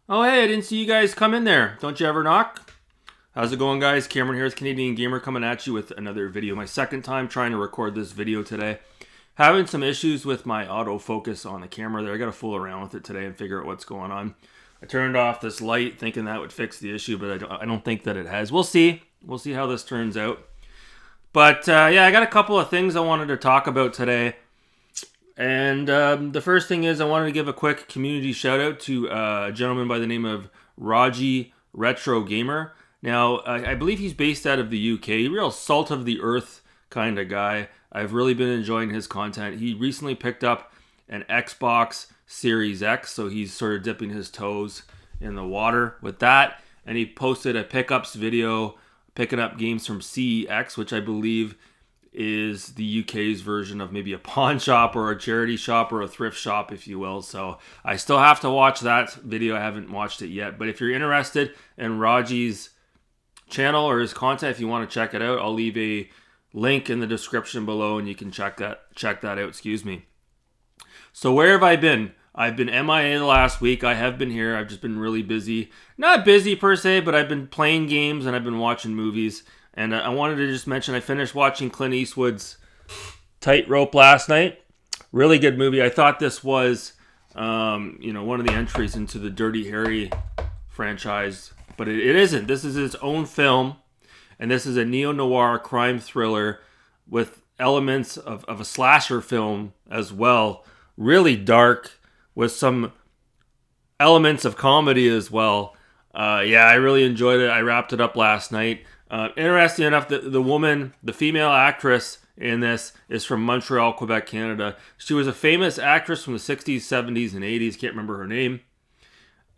Oh, hey, I didn't see you guys come in there. Don't you ever knock? How's it going, guys? Cameron here, Canadian Gamer, coming at you with another video. My second time trying to record this video today. Having some issues with my autofocus on the camera there. I got to fool around with it today and figure out what's going on. I turned off this light thinking that would fix the issue, but I don't think that it has. We'll see. We'll see how this turns out. But yeah, I got a couple of things I wanted to talk about today. And the first thing is I wanted to give a quick community shout out to a gentleman by the name of Raji Retro Gamer. Now, I believe he's based out of the UK. Real salt of the earth kind of guy. I've really been enjoying his content. He recently picked up an Xbox Series X, so he's sort of dipping his toes in the water with that. And he posted a pickups video picking up games from CEX, which I believe is the UK's version of maybe a pawn shop or a charity shop or a thrift shop, if you will. So I still have to watch that video. I haven't watched it yet. But if you're interested in Rodgy's channel or his content, if you want to check it out, I'll leave a link in the description below and you can check that out. Excuse me. So where have I been? I've been MIA the last week. I have been here. I've just been really busy. Not busy per se, but I've been playing games and I've been watching movies. And I wanted to just mention I finished watching Clint Eastwood's Tightrope last night. Really good movie. I thought this was, one of the entries into the Dirty Harry franchise, but it isn't. This is its own film, and this is a neo-noir crime thriller with elements of a slasher film as well. Really dark with some elements of comedy as well. Yeah, I really enjoyed it. I wrapped it up last night. Interesting enough, the female actress in this is from Montreal, Quebec, Canada. She was a famous actress from the 60s, 70s, and 80s. Can't remember her name.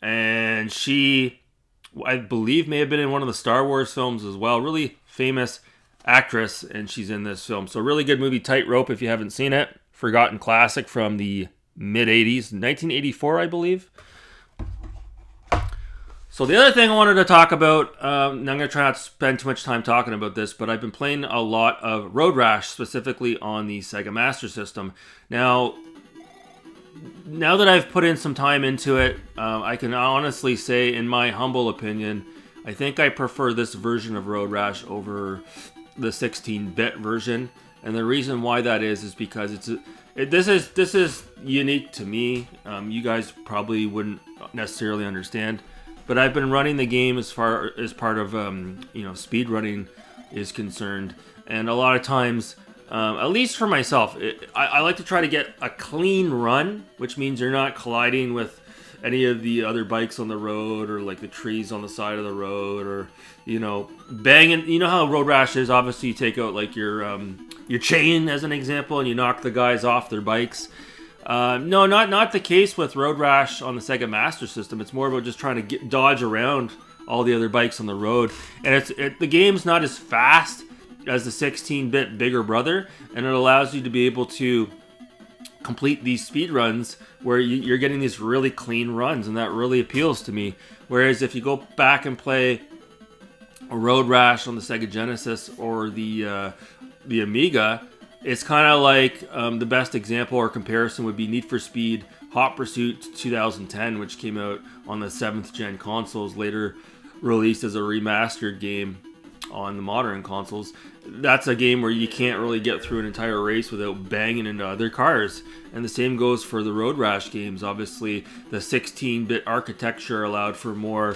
And she, I believe, may have been in one of the Star Wars films as well. Really famous actress, and she's in this film. So really good movie, Tightrope, if you haven't seen it. Forgotten classic from the mid-80s, 1984, I believe. So the other thing I wanted to talk about, I'm going to try not to spend too much time talking about this, but I've been playing a lot of Road Rash, specifically on the Sega Master System. Now that I've put in some time into it, I can honestly say, in my humble opinion, I think I prefer this version of Road Rash over the 16-bit version. And the reason why that is because this is unique to me. You guys probably wouldn't necessarily understand. But I've been running the game as far as part of, speed running is concerned. And a lot of times, at least for myself, I like to try to get a clean run, which means you're not colliding with any of the other bikes on the road or like the trees on the side of the road or, banging. You know how Road Rash is? Obviously, you take out like your chain as an example and you knock the guys off their bikes. No, not the case with Road Rash on the Sega Master System. It's more about just trying to dodge around all the other bikes on the road. And the game's not as fast as the 16-bit bigger brother, and it allows you to be able to complete these speed runs where you're getting these really clean runs, and that really appeals to me. Whereas if you go back and play a Road Rash on the Sega Genesis or the Amiga, it's kind of like the best example or comparison would be Need for Speed Hot Pursuit 2010, which came out on the 7th gen consoles, later released as a remastered game on the modern consoles. That's a game where you can't really get through an entire race without banging into other cars. And the same goes for the Road Rash games. Obviously, the 16-bit architecture allowed for more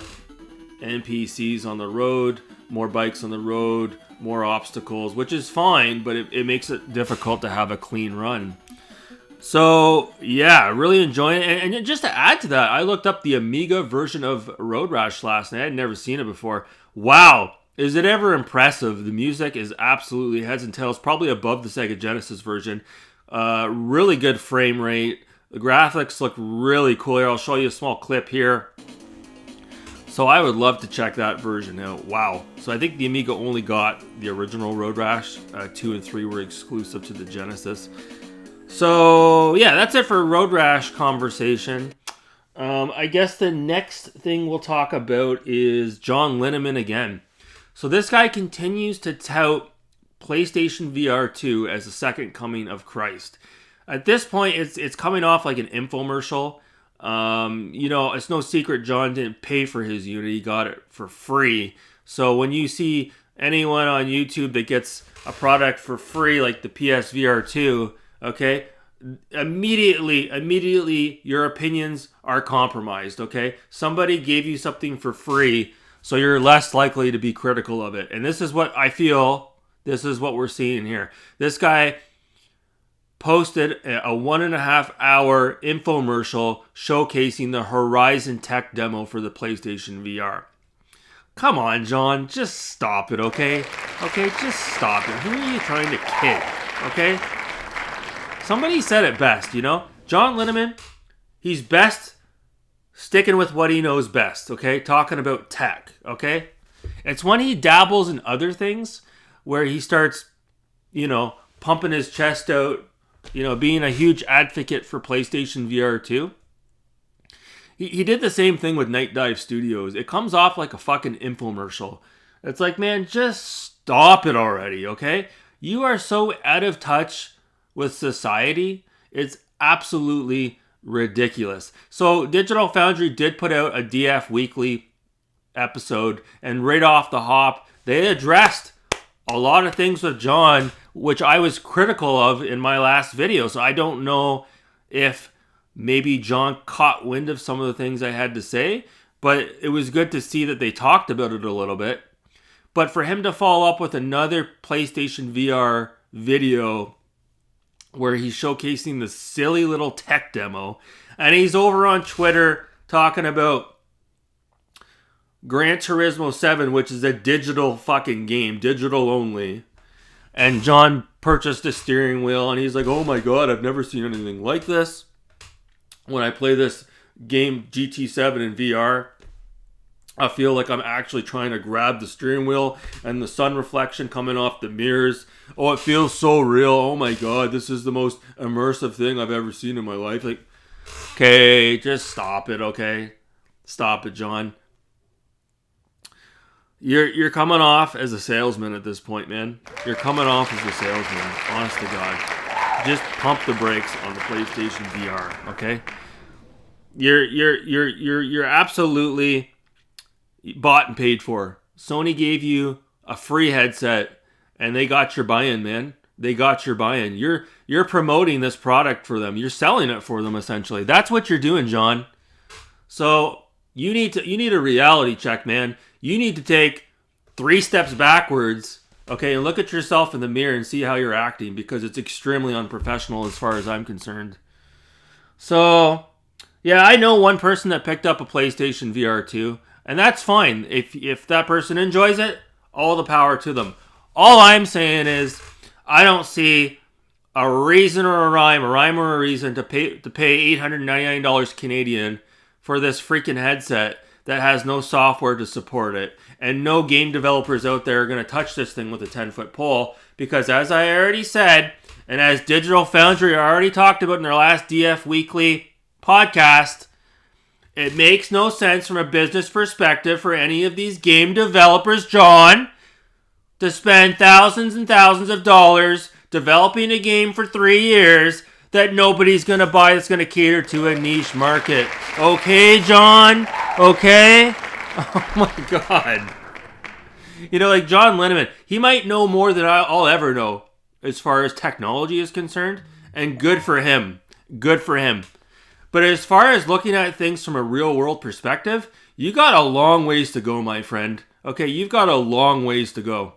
NPCs on the road, more bikes on the road, more obstacles, which is fine, but it makes it difficult to have a clean run. So, yeah, really enjoying it. And just to add to that, I looked up the Amiga version of Road Rash last night. I had never seen it before. Wow, is it ever impressive? The music is absolutely heads and tails, probably above the Sega Genesis version. Really good frame rate. The graphics look really cool here. I'll show you a small clip here. So I would love to check that version out. Wow. So I think the Amiga only got the original Road Rash. 2 and 3 were exclusive to the Genesis. So yeah, that's it for Road Rash conversation. I guess the next thing we'll talk about is John Linneman again. So this guy continues to tout PlayStation VR2 as the second coming of Christ. At this point, it's coming off like an infomercial. It's no secret John didn't pay for his unit. He got it for free. So when you see anyone on YouTube that gets a product for free, like the PSVR2, okay, immediately your opinions are compromised, okay? Somebody gave you something for free, so you're less likely to be critical of it. And this is what I feel, this is what we're seeing here. This guy posted a 1.5 hour infomercial showcasing the Horizon Tech demo for the PlayStation VR. Come on, John, just stop it, okay? Okay, just stop it. Who are you trying to kid, okay? Somebody said it best, John Linneman, he's best sticking with what he knows best, okay? Talking about tech, okay? It's when he dabbles in other things where he starts, pumping his chest out, being a huge advocate for PlayStation VR 2. He did the same thing with Night Dive Studios. It comes off like a fucking infomercial. It's like, man, just stop it already, okay? You are so out of touch with society. It's absolutely ridiculous. So Digital Foundry did put out a DF Weekly episode, and right off the hop, they addressed a lot of things with John, which I was critical of in my last video. So I don't know if maybe John caught wind of some of the things I had to say, but it was good to see that they talked about it a little bit. But for him to follow up with another PlayStation VR video where he's showcasing the silly little tech demo, and he's over on Twitter talking about Gran Turismo 7, which is a digital fucking game, digital only. And John purchased a steering wheel, and he's like, oh my god, I've never seen anything like this. When I play this game GT7 in VR, I feel like I'm actually trying to grab the steering wheel and the sun reflection coming off the mirrors. Oh, it feels so real. Oh my god, this is the most immersive thing I've ever seen in my life. Like, okay, just stop it, okay? Stop it, John. You're coming off as a salesman at this point, man. You're coming off as a salesman, honest to God. Just pump the brakes on the PlayStation VR, okay? You're absolutely bought and paid for. Sony gave you a free headset, and they got your buy-in, man. They got your buy-in. You're promoting this product for them. You're selling it for them, essentially. That's what you're doing, John. So you need a reality check, man. You need to take 3 steps backwards, okay, and look at yourself in the mirror and see how you're acting, because it's extremely unprofessional as far as I'm concerned. So, yeah, I know one person that picked up a PlayStation VR 2, and that's fine. If that person enjoys it, all the power to them. All I'm saying is, I don't see a reason or a rhyme or a reason to pay $899 Canadian for this freaking headset that has no software to support it, and no game developers out there are going to touch this thing with a 10-foot pole, because as I already said, and as Digital Foundry already talked about in their last DF Weekly podcast, it makes no sense from a business perspective for any of these game developers, John, to spend thousands and thousands of dollars developing a game for 3 years that nobody's going to buy, that's going to cater to a niche market. Okay, John? Okay? Oh my god. Like John Linneman, he might know more than I'll ever know as far as technology is concerned, and good for him. Good for him. But as far as looking at things from a real world perspective, you got a long ways to go, my friend. Okay, you've got a long ways to go.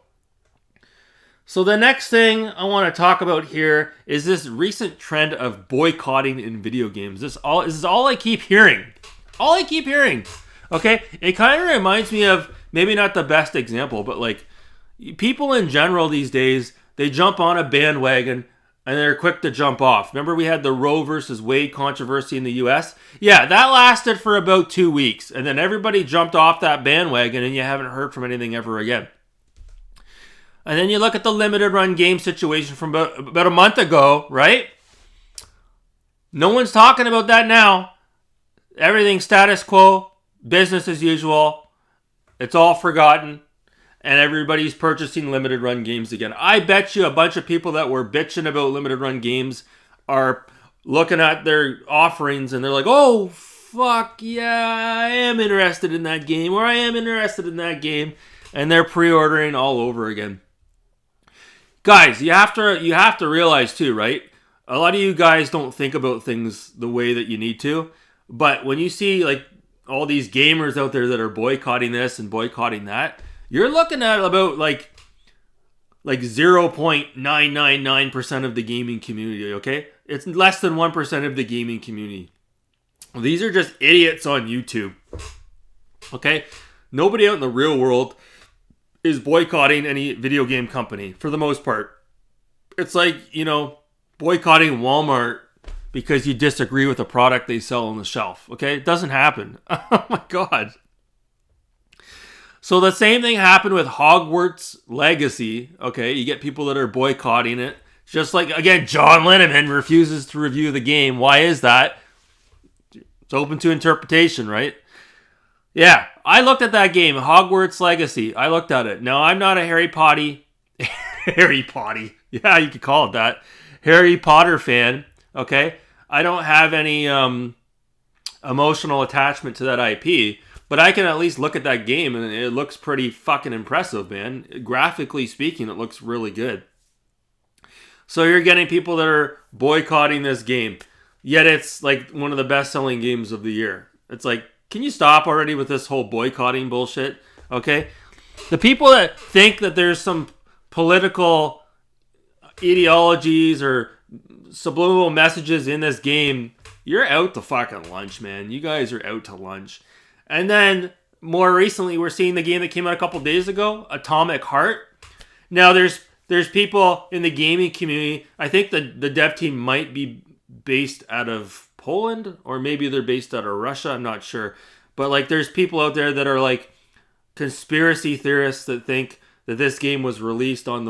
So the next thing I want to talk about here is this recent trend of boycotting in video games. This is all I keep hearing. All I keep hearing. Okay? It kind of reminds me of, maybe not the best example, but like people in general these days, they jump on a bandwagon and they're quick to jump off. Remember we had the Roe versus Wade controversy in the US? Yeah, that lasted for about 2 weeks, and then everybody jumped off that bandwagon and you haven't heard from anything ever again. And then you look at the limited run game situation from about a month ago, right? No one's talking about that now. Everything's status quo, business as usual. It's all forgotten. And everybody's purchasing limited run games again. I bet you a bunch of people that were bitching about limited run games are looking at their offerings and they're like, oh, fuck yeah, I am interested in that game, or I am interested in that game, and they're pre-ordering all over again. Guys, you have to realize too, right? A lot of you guys don't think about things the way that you need to, but when you see like all these gamers out there that are boycotting this and boycotting that, you're looking at about like 0.999% of the gaming community, okay? It's less than 1% of the gaming community. These are just idiots on YouTube, okay? Nobody out in the real world is boycotting any video game company for the most part. It's like, boycotting Walmart because you disagree with the product they sell on the shelf, okay? It doesn't happen. Oh my God. So the same thing happened with Hogwarts Legacy, okay? You get people that are boycotting it. Just like, again, John Linneman refuses to review the game. Why is that? It's open to interpretation, right? Yeah, I looked at that game, Hogwarts Legacy. I looked at it. Now, I'm not a Harry Potter. Yeah, you could call it that. Harry Potter fan, okay? I don't have any emotional attachment to that IP, but I can at least look at that game, and it looks pretty fucking impressive, man. Graphically speaking, it looks really good. So you're getting people that are boycotting this game, yet it's like one of the best-selling games of the year. It's like, can you stop already with this whole boycotting bullshit? Okay? The people that think that there's some political ideologies or subliminal messages in this game, you're out to fucking lunch, man. You guys are out to lunch. And then, more recently, we're seeing the game that came out a couple days ago, Atomic Heart. Now, there's people in the gaming community, I think the dev team might be based out of Poland, or maybe they're based out of Russia, I'm not sure. But like, there's people out there that are like conspiracy theorists that think that this game was released on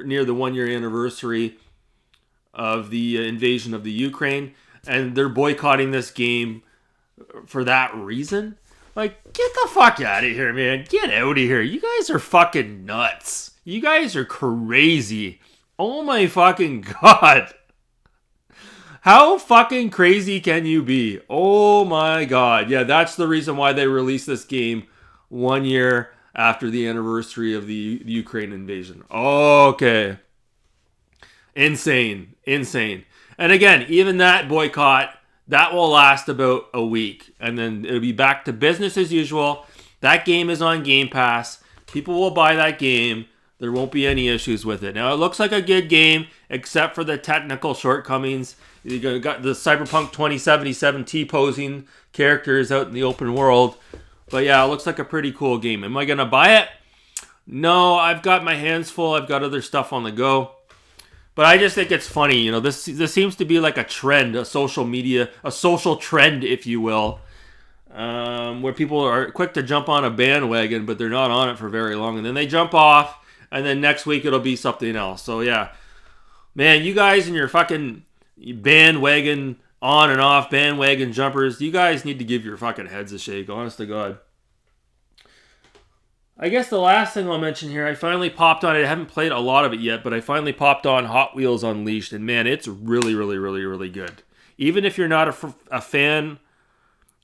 near the 1 year anniversary of the invasion of the Ukraine, and they're boycotting this game for that reason. Like, get the fuck out of here, man. Get out of here. You guys are fucking nuts. You guys are crazy. Oh my fucking God. How fucking crazy can you be? Oh my God. Yeah, that's the reason why they released this game 1 year after the anniversary of the Ukraine invasion. Okay. Insane. And again, even that boycott, that will last about a week. And then it'll be back to business as usual. That game is on Game Pass. People will buy that game. There won't be any issues with it. Now, it looks like a good game, except for the technical shortcomings. You got the Cyberpunk 2077 T-posing characters out in the open world. But yeah, it looks like a pretty cool game. Am I going to buy it? No, I've got my hands full. I've got other stuff on the go. But I just think it's funny. This seems to be like a trend, a social trend, if you will. Where people are quick to jump on a bandwagon, but they're not on it for very long. And then they jump off, and then next week it'll be something else. So yeah, man, you guys and your fucking bandwagon on and off bandwagon jumpers, you guys need to give your fucking heads a shake, honest to God. I guess the last thing I'll mention here, I finally popped on it. I haven't played a lot of it yet, but I finally popped on Hot Wheels Unleashed, and man, it's really, really, really, really good. Even if you're not a fan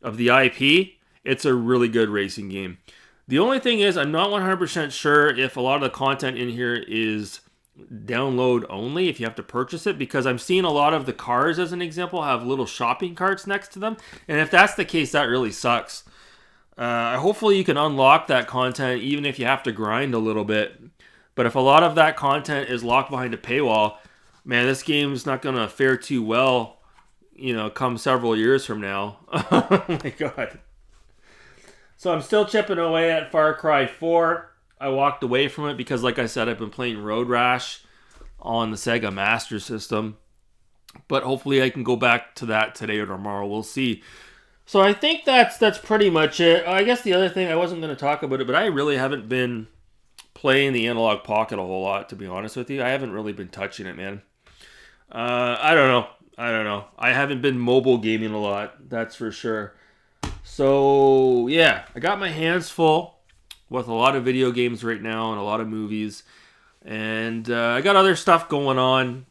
of the IP, it's a really good racing game. The only thing is, I'm not 100% sure if a lot of the content in here is download only, if you have to purchase it, because I'm seeing a lot of the cars, as an example, have little shopping carts next to them, and if that's the case, that really sucks. Hopefully you can unlock that content even if you have to grind a little bit, but if a lot of that content is locked behind a paywall, man, this game's not going to fare too well, come several years from now. Oh my God. So I'm still chipping away at Far Cry 4. I walked away from it because, like I said, I've been playing Road Rash on the Sega Master System. But hopefully I can go back to that today or tomorrow. We'll see. So I think that's pretty much it. I guess the other thing, I wasn't going to talk about it, but I really haven't been playing the Analog Pocket a whole lot, to be honest with you. I haven't really been touching it, man. I don't know. I haven't been mobile gaming a lot, that's for sure. So, yeah, I got my hands full with a lot of video games right now and a lot of movies. And I got other stuff going on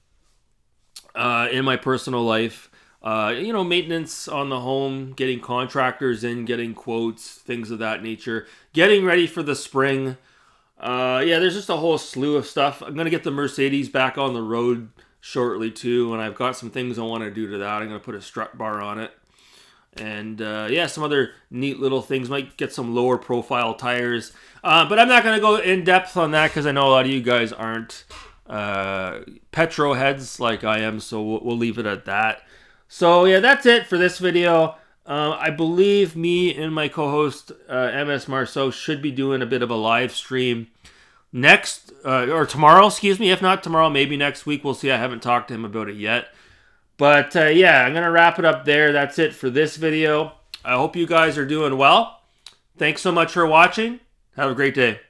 in my personal life. you know, maintenance on the home, getting contractors in, getting quotes, things of that nature, getting ready for the spring. Yeah, there's just a whole slew of stuff. I'm going to get the Mercedes back on the road shortly too, and I've got some things I want to do to that. I'm going to put a strut bar on it. And yeah, some other neat little things. Might get some lower profile tires. But I'm not going to go in depth on that because I know a lot of you guys aren't petro heads like I am, so we'll leave it at that. So yeah, that's it for this video. I believe me and my co-host MS Marceau should be doing a bit of a live stream next or tomorrow, excuse me. If not tomorrow, maybe next week. We'll see. I haven't talked to him about it yet. But yeah, I'm going to wrap it up there. That's it for this video. I hope you guys are doing well. Thanks so much for watching. Have a great day.